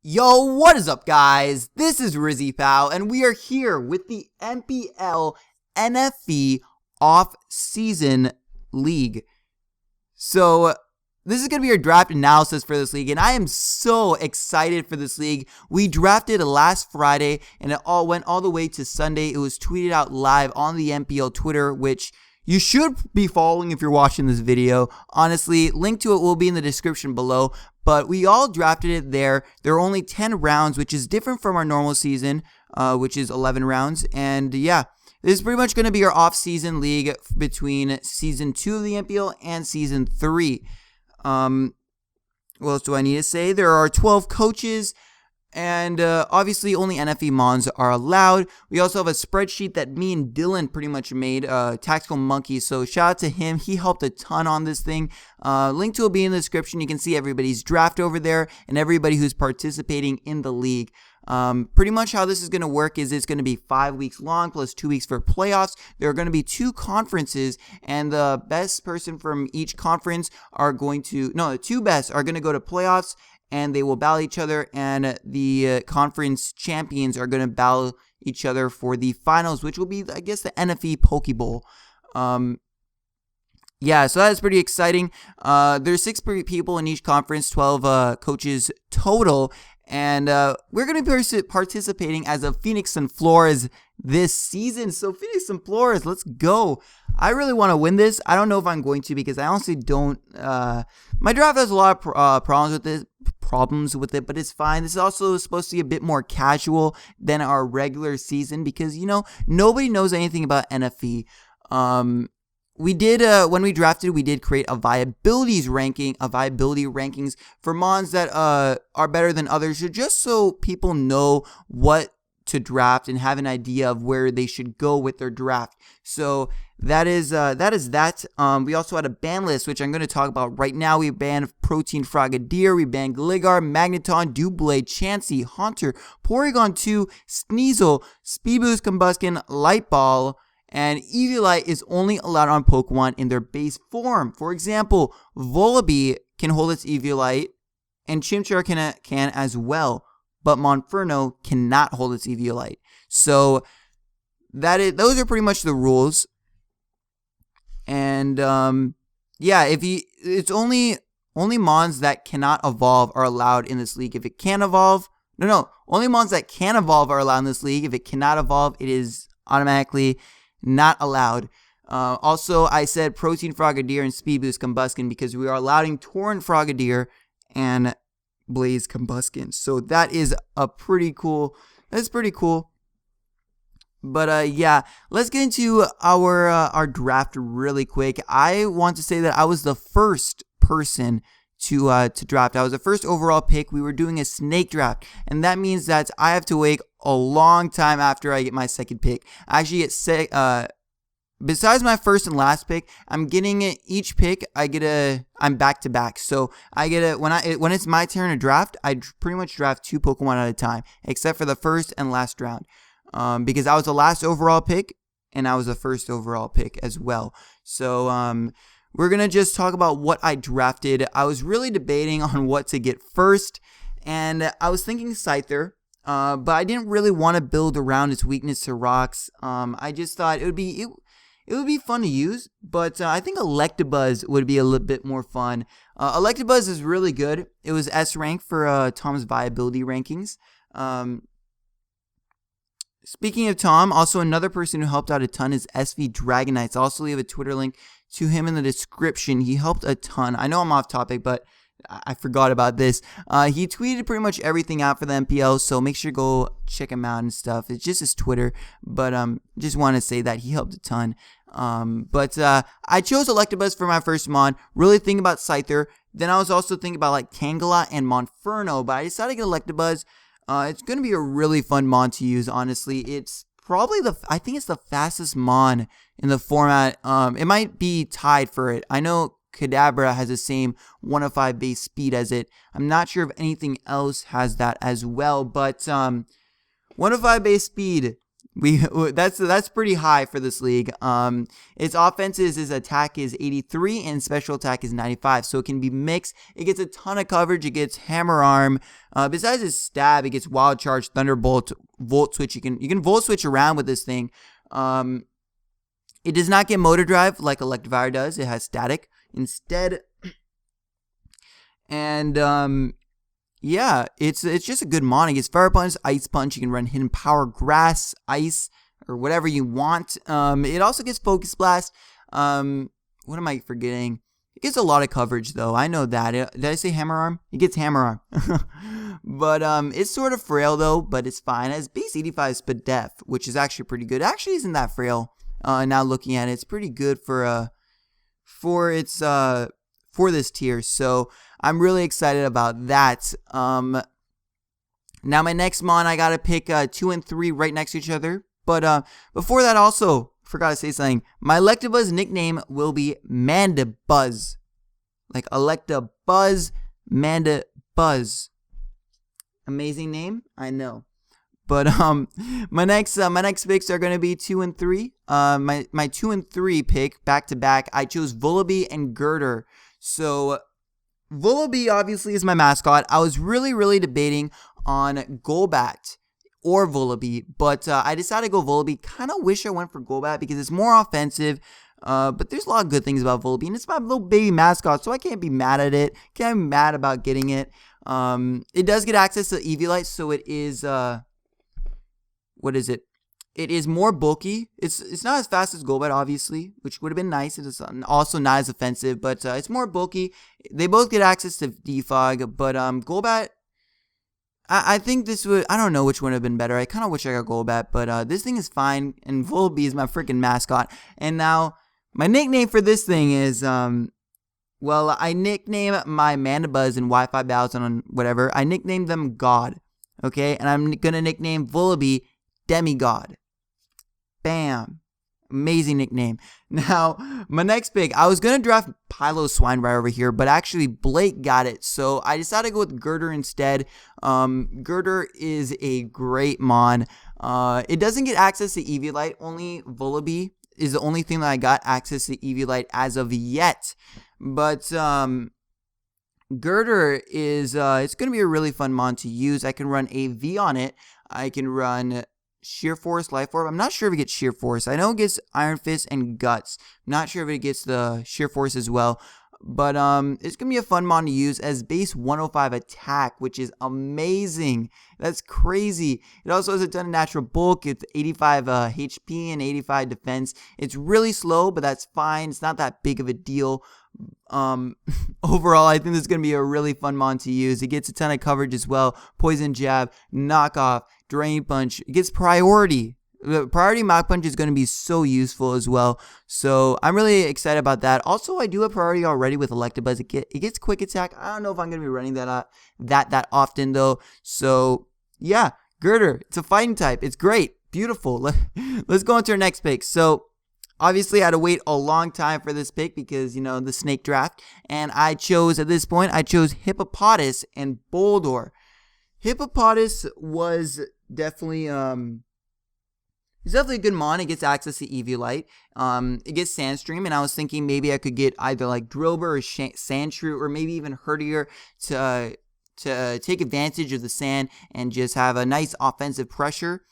Yo, what is up, guys? This is RizzyPOW, and we are here with the MPL NFE off-season league. So, this is going to be our draft analysis for this league, and I am so excited for this league. We drafted last Friday, and it all went all the way to Sunday. It was tweeted out live on the MPL Twitter, which you should be following if you're watching this video. Honestly, link to it will be in the description below. But we all drafted it there. There are only 10 rounds, which is different from our normal season, which is 11 rounds. And yeah, this is pretty much going to be our off-season league between Season 2 of the MPL and Season 3. What else do I need to say? There are 12 coaches. And obviously, only NFE Mons are allowed. We also have a spreadsheet that me and Dylan pretty much made, Tactical Monkey. So shout out to him. He helped a ton on this thing. Link to it will be in the description. You can see everybody's draft over there and everybody who's participating in the league. Pretty much how this is going to work is it's going to be 5 weeks long plus 2 weeks for playoffs. There are going to be 2 conferences, and the best person from each conference are going to, the 2 best are going to go to playoffs, and they will battle each other, and the conference champions are going to battle each other for the finals, which will be, I guess, the NFE Poke Bowl. Yeah, so that is pretty exciting. There's 6 people in each conference, 12 coaches total, and we're going to be participating as a Phoenix Sunfloras this season. So Phoenix Sunfloras, let's go. I really want to win this. I don't know if I'm going to, because I honestly don't. My draft has a lot of problems with it, but it's fine. This is also supposed to be a bit more casual than our regular season because, nobody knows anything about NFE. We did, when we drafted, we did create a viability rankings for Mons that are better than others, just so people know what to draft and have an idea of where they should go with their draft. So that is that. We also had a ban list, which I'm going to talk about right now. We banned Protein Frogadier, we banned Gligar, Magneton, Doublade, Chansey, Haunter, Porygon 2, Sneasel, Speedboost, Combuskin, Light Ball, and Eviolite is only allowed on Pokemon in their base form. For example, Volibee can hold its Eviolite, and Chimchar can as well, but Monferno cannot hold its Eviolite. So those are pretty much the rules. And yeah, it's only Mons that cannot evolve are allowed in this league. If it can evolve, only Mons that can evolve are allowed in this league. If it cannot evolve, it is automatically not allowed. Also, I said Protein Frogadier and Speed Boost Combuskin because we are allowing Torrent Frogadier and Blaze Combuskin. So that is pretty cool. That's pretty cool. But yeah, let's get into our draft really quick. I want to say that I was the first person to draft. I was the first overall pick. We were doing a snake draft, and that means that I have to wait a long time after I get my second pick. I actually get besides my first and last pick, I'm getting each pick. I'm back to back. So I get when it's my turn to draft, I pretty much draft 2 Pokemon at a time, except for the first and last round. Because I was the last overall pick, and I was the first overall pick as well. So we're going to just talk about what I drafted. I was really debating on what to get first, and I was thinking Scyther, but I didn't really want to build around its weakness to rocks. I just thought it would be fun to use, but I think Electabuzz would be a little bit more fun. Electabuzz is really good. It was S rank for Tom's viability rankings. Speaking of Tom, also another person who helped out a ton is SV Dragonites. I'll also leave a Twitter link to him in the description. He helped a ton. I know I'm off topic, but I forgot about this. He tweeted pretty much everything out for the MPL, so make sure to go check him out and stuff. It's just his Twitter, but just want to say that he helped a ton. But I chose Electabuzz for my first Mon. Really thinking about Scyther. Then I was also thinking about like Tangela and Monferno, but I decided to get Electabuzz. It's going to be a really fun Mon to use, honestly. It's probably I think it's the fastest Mon in the format. It might be tied for it. I know Kadabra has the same 105 base speed as it. I'm not sure if anything else has that as well, but 105 base speed That's pretty high for this league. Its offenses, his attack is 83 and special attack is 95, so it can be mixed. It gets a ton of coverage. It gets hammer arm. Besides his stab, it gets wild charge, thunderbolt, volt switch. You can volt switch around with this thing. It does not get motor drive like Electivire does. It has static instead. And yeah, it's just a good mon. It gets Fire Punch, Ice Punch. You can run Hidden Power, Grass, Ice, or whatever you want. It also gets Focus Blast. What am I forgetting? It gets a lot of coverage, though. I know that. Did I say Hammer Arm? It gets Hammer Arm. But it's sort of frail, though, but it's fine. It has base 85 Spadef, which is actually pretty good. It actually isn't that frail. Now looking at it, it's pretty good for this tier. So I'm really excited about that. Now my next mon, I gotta pick 2 and 3 right next to each other. But before that, also forgot to say something. My Electabuzz nickname will be Mandibuzz, like Electabuzz, Mandibuzz. Amazing name, I know. But my next picks are gonna be 2 and 3. My 2 and 3 pick back to back. I chose Vullaby and Girder. So Vullaby obviously is my mascot. I was really debating on Golbat or Vullaby, but I decided to go Vullaby. Kind of wish I went for Golbat because it's more offensive. But there's a lot of good things about Vullaby, and it's my little baby mascot, so I can't be mad at it. Can't be mad about getting it. It does get access to Eviolite, so it is what is it? It is more bulky. It's not as fast as Golbat, obviously, which would have been nice. It is also not as offensive, but it's more bulky. They both get access to Defog, but Golbat, I think this would, I don't know which one would have been better. I kind of wish I got Golbat, but this thing is fine, and Vullaby is my freaking mascot. And now, my nickname for this thing is, well, I nickname my Mandibuzz and Wi-Fi battles and whatever. I nicknamed them God, okay? And I'm going to nickname Vullaby Demigod. Bam. Amazing nickname. Now, my next pick, I was going to draft Piloswine right over here, but actually Blake got it, so I decided to go with Girder instead. Girder is a great mon. It doesn't get access to Eviolite. Only Vullaby is the only thing that I got access to Eviolite as of yet. But Girder is, it's going to be a really fun mon to use. I can run AV on it. I can run Sheer Force, Life Orb. I'm not sure if it gets Sheer Force. I know it gets Iron Fist and Guts. I'm not sure if it gets the Sheer Force as well. But it's going to be a fun mon to use as base 105 attack, which is amazing. That's crazy. It also has a ton of natural bulk. It's 85 HP and 85 defense. It's really slow, but that's fine. It's not that big of a deal. Overall, I think this is going to be a really fun mon to use. It gets a ton of coverage as well. Poison Jab, Knockoff, Drain Punch. It gets priority. The priority Mach Punch is going to be so useful as well. So I'm really excited about that. Also, I do have priority already with Electabuzz. It gets quick attack. I don't know if I'm going to be running that often though. So yeah, Girder. It's a fighting type. It's great. Beautiful. Let's go into our next pick. So obviously, I had to wait a long time for this pick because, you know, the snake draft. And at this point, I chose Hippopotas and Boldore. Hippopotas was definitely, it's definitely a good mon. It gets access to Eviolite. It gets Sandstream, and I was thinking maybe I could get either like Drillbur or Sandshrew, or maybe even Herdier to take advantage of the sand and just have a nice offensive pressure.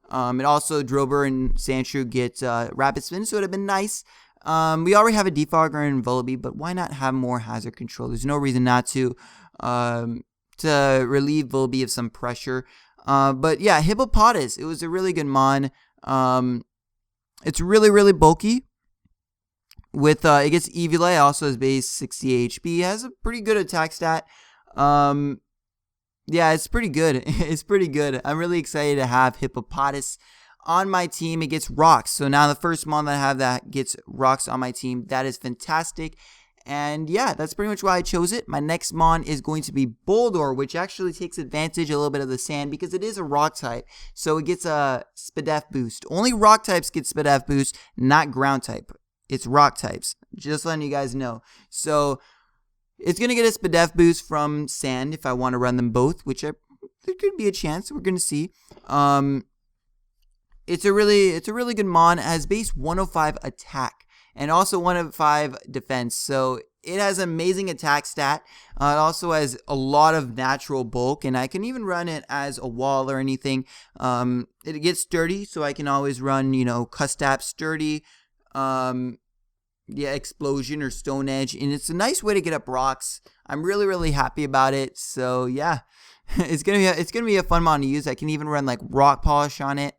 It also, Drillbur and Sandshrew get Rapid Spin, so it would have been nice. We already have a Defogger and Vullaby, but why not have more hazard control? There's no reason not to relieve Vullaby of some pressure. But yeah, Hippopotas, it was a really good mon. It's really bulky. With it gets Eviolite, also has base 60 HP. It has a pretty good attack stat. Yeah, it's pretty good. It's pretty good. I'm really excited to have Hippopotas on my team. It gets rocks. So now the first mon that I have that gets rocks on my team. That is fantastic. And yeah, that's pretty much why I chose it. My next mon is going to be Boldore, which actually takes advantage a little bit of the sand because it is a rock type. So it gets a Spadef boost. Only rock types get Spadef boost, not ground type. It's rock types. Just letting you guys know. So it's going to get a Spadef boost from sand if I want to run them both, which there could be a chance. We're going to see. it's a really good mon. It has base 105 attack and also 105 defense. So it has amazing attack stat. It also has a lot of natural bulk, and I can even run it as a wall or anything. It gets sturdy, so I can always run, Custap sturdy, explosion or stone edge, and it's a nice way to get up rocks. I'm really, really happy about it. So yeah, it's gonna be a fun mon to use. I can even run like rock polish on it,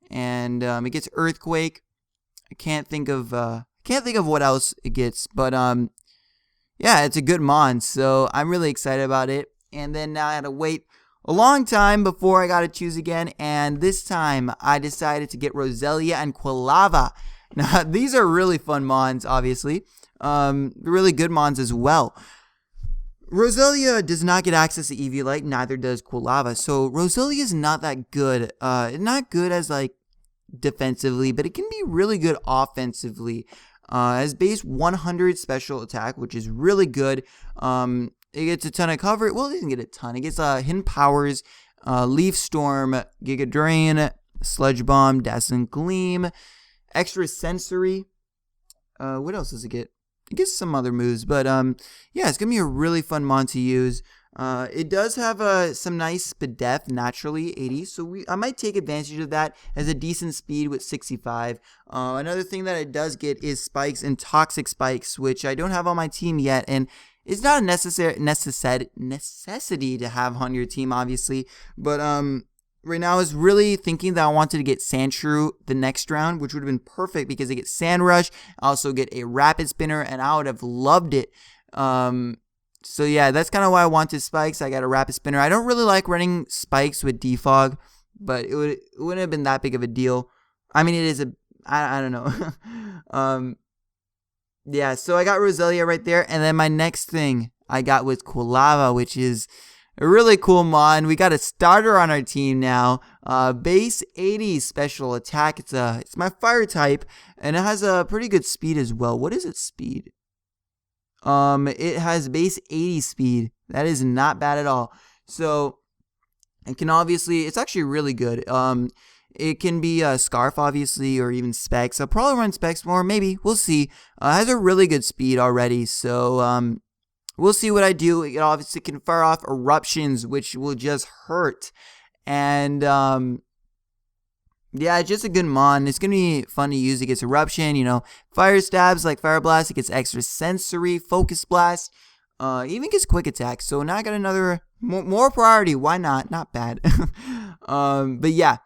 and it gets earthquake. I can't think of what else it gets, but yeah, it's a good mon, so I'm really excited about it. And then now I had to wait a long time before I got to choose again, and this time I decided to get Roselia and Quilava. Now, these are really fun mons, obviously. Really good mons as well. Roselia does not get access to Eviolite, neither does Quilava, so Roselia is not that good. Not good as, like, defensively, but it can be really good offensively. Has base 100 special attack, which is really good. It gets a ton of cover. Well, it doesn't get a ton. It gets hidden powers, Leaf Storm, Giga Drain, Sludge Bomb, Dazzling Gleam, extra sensory. What else does it get? It gets some other moves, but yeah, it's gonna be a really fun mon to use. It does have some nice SPDEF naturally 80, so I might take advantage of that as a decent speed with 65. Another thing that it does get is spikes and toxic spikes, which I don't have on my team yet, and it's not a necessity to have on your team, obviously. But right now I was really thinking that I wanted to get Sandshrew the next round, which would have been perfect because it gets Sand Rush. I also get a Rapid Spinner, and I would have loved it. So yeah, that's kind of why I wanted spikes. I got a Rapid Spinner. I don't really like running spikes with defog, but it wouldn't have been that big of a deal. I mean, it is I don't know. Yeah, so I got Roselia right there, and then my next thing I got was Quilava, which is a really cool mon. We got a starter on our team now. Base 80 special attack. It's my fire type, and it has a pretty good speed as well. What is its speed? It has base 80 speed. That is not bad at all. So it can it's actually really good. It can be Scarf, obviously, or even Specs. I'll probably run Specs more, maybe. We'll see. It has a really good speed already, so we'll see what I do. It obviously can fire off eruptions, which will just hurt. And yeah, it's just a good mon. It's going to be fun to use. It gets eruption, fire stabs like Fire Blast. It gets extra sensory, Focus Blast. Even gets quick attack. So now I got another more priority. Why not? Not bad. But yeah,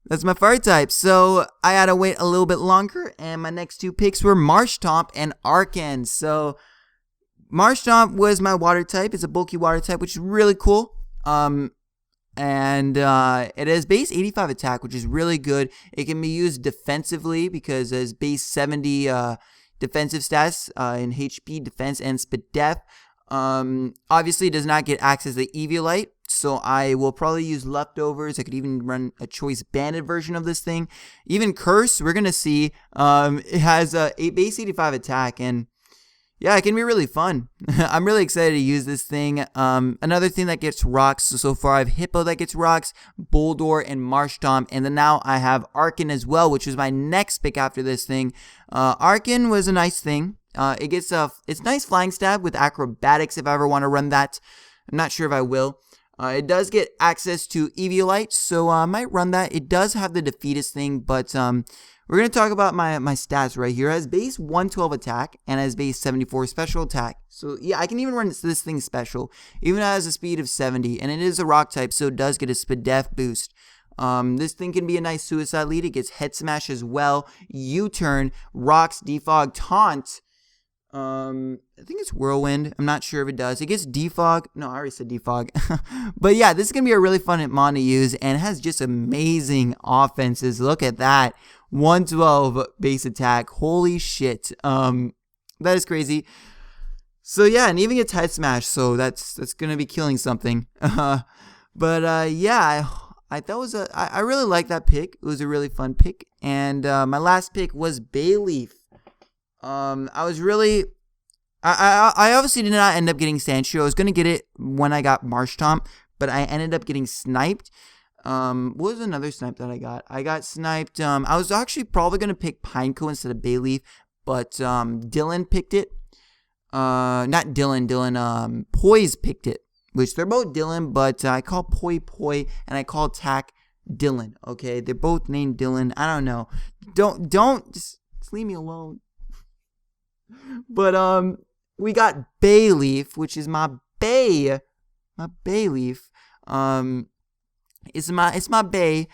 that's my fire type. So I had to wait a little bit longer, and my next two picks were Marshtomp and Arcan. So Marshtomp was my water type. It's a bulky water type, which is really cool. And it has base 85 attack, which is really good. It can be used defensively because it has base 70 defensive stats in HP, defense, and SPDEF. Obviously, it does not get access to Eviolite, so I will probably use leftovers. I could even run a choice banded version of this thing. Even Curse, we're going to see. It has a base 85 attack, and yeah, it can be really fun. I'm really excited to use this thing. Another thing that gets rocks. So far I have Hippo that gets rocks, Boldore, and Marshtomp. And then now I have Arcan as well, which was my next pick after this thing. Arcan was a nice thing. It gets it's nice flying stab with acrobatics if I ever want to run that. I'm not sure if I will. It does get access to Eviolite, so I might run that. It does have the defeatist thing, but we're going to talk about my stats right here. It has base 112 attack and has base 74 special attack. So yeah, I can even run this thing special, even though it has a speed of 70, and it is a rock type, so it does get a SPDEF boost. This thing can be a nice suicide lead. It gets head smash as well, U-turn, rocks, defog, taunt. I think it's whirlwind. I'm not sure if it does. It gets defog. No, I already said defog. But yeah, this is going to be a really fun mon to use, and it has just amazing offenses. Look at that. 112 base attack. Holy shit. That is crazy. So yeah, and even gets head smash, so that's going to be killing something. But yeah, I thought I really like that pick. It was a really fun pick. And my last pick was Bayleaf. I obviously did not end up getting Sandshrew. I was going to get it when I got Marshtomp, but I ended up getting sniped. What was another snipe that I got? I got sniped. I was actually probably going to pick Pineco instead of Bayleaf, but Dylan picked it. Not Dylan, Poise picked it, which they're both Dylan, but I call Poi and I call Tack Dylan. Okay, they're both named Dylan. I don't know. Don't just leave me alone. But we got Bayleaf, which is my Bayleaf. It's my Bay.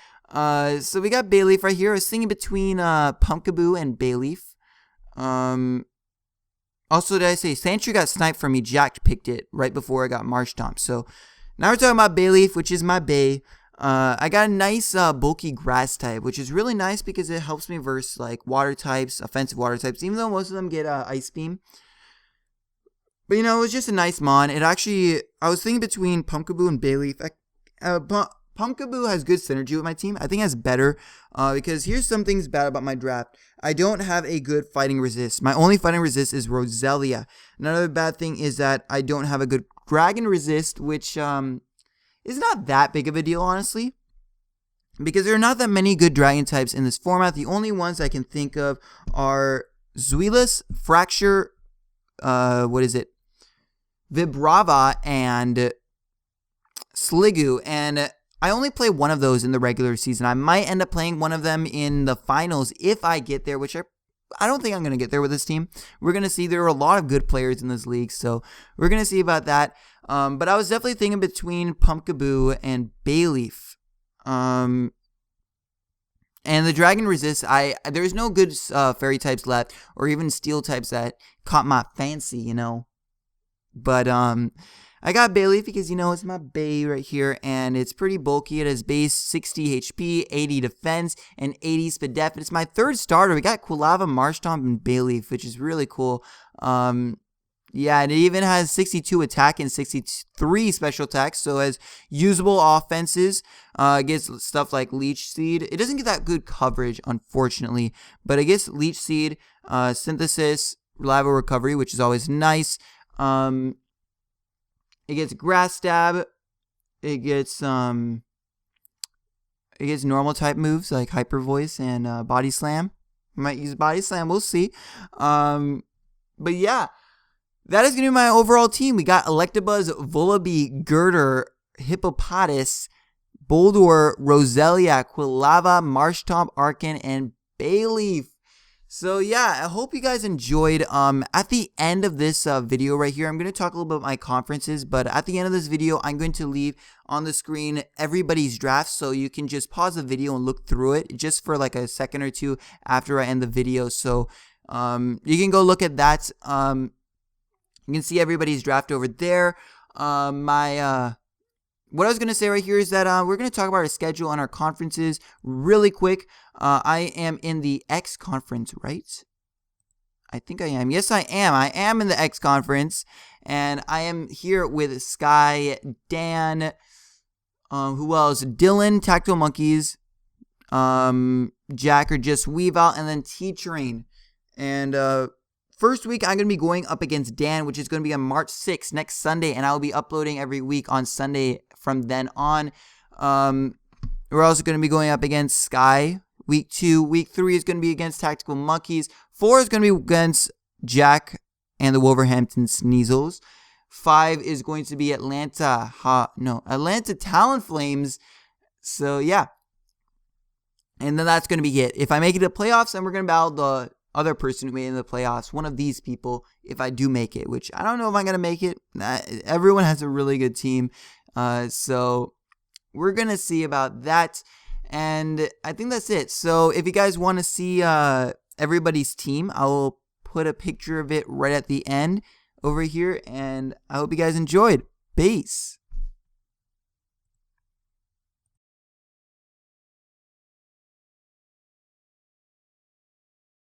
So we got Bayleaf right here. I was thinking between Pumpkaboo and Bayleaf. Also, did I say Sandshrew got sniped from me? Jack picked it right before I got Marshtomp. So now we're talking about Bayleaf, which is my Bay. I got a nice bulky grass type, which is really nice because it helps me versus like water types, offensive water types, even though most of them get Ice Beam. But you know, it was just a nice mon. It actually, I was thinking between Pumpkaboo and Bayleaf. Pumpkaboo has good synergy with my team. I think it has better because here's some things bad about my draft. I don't have a good fighting resist. My only fighting resist is Roselia. Another bad thing is that I don't have a good dragon resist, which is not that big of a deal, honestly, because there are not that many good dragon types in this format. The only ones I can think of are Zuelis, Fracture, Vibrava, and Sliggoo, and I only play one of those in the regular season. I might end up playing one of them in the finals if I get there, which I don't think I'm going to get there with this team. We're going to see. There are a lot of good players in this league, so we're going to see about that. But I was definitely thinking between Pumpkaboo and Bayleaf. And the Dragon Resist, there's no good fairy types left, or even steel types that caught my fancy, you know. But I got Bayleaf because, you know, it's my Bay right here, and it's pretty bulky. It has base 60 HP, 80 defense, and 80 speed def. It's my third starter. We got Quilava, Marshtomp, and Bayleaf, which is really cool. Yeah, and it even has 62 attack and 63 special attack, so it has usable offenses. It gets stuff like Leech Seed. It doesn't get that good coverage, unfortunately, but it gets Leech Seed, Synthesis, Reliable Recovery, which is always nice. It gets Grass Stab. It gets normal type moves like Hyper Voice and Body Slam. Might use Body Slam. We'll see. But yeah, that is going to be my overall team. We got Electabuzz, Vullaby, Girder, Hippopotas, Boldore, Roselia, Quilava, Marshtomp, Arcan, and Bayleaf. So yeah, I hope you guys enjoyed. At the end of this video right here, I'm going to talk a little bit about my conferences, but at the end of this video, I'm going to leave on the screen everybody's draft, so you can just pause the video and look through it just for like a second or two after I end the video. So you can go look at that. You can see everybody's draft over there. What I was going to say right here is that we're going to talk about our schedule and our conferences really quick. I am in the X conference, right? I think I am. Yes, I am. I am in the X conference, and I am here with Sky, Dan, who else? Dylan, Tactile Monkeys, Jack, or just Weavile, and then T-Train. And first week, I'm going to be going up against Dan, which is going to be on March 6th, next Sunday, and I will be uploading every week on Sunday from then on. We're also going to be going up against Sky, week 2. Week 3 is going to be against Tactical Monkeys. 4 is going to be against Jack and the Wolverhampton Sneasels. 5 is going to be Atlanta Talonflames. So, yeah. And then that's going to be it. If I make it to playoffs, then we're going to battle the other person who made it in the playoffs, one of these people, if I do make it, which I don't know if I'm going to make it. Everyone has a really good team. So we're going to see about that. And I think that's it. So if you guys want to see everybody's team, I will put a picture of it right at the end over here. And I hope you guys enjoyed. Peace.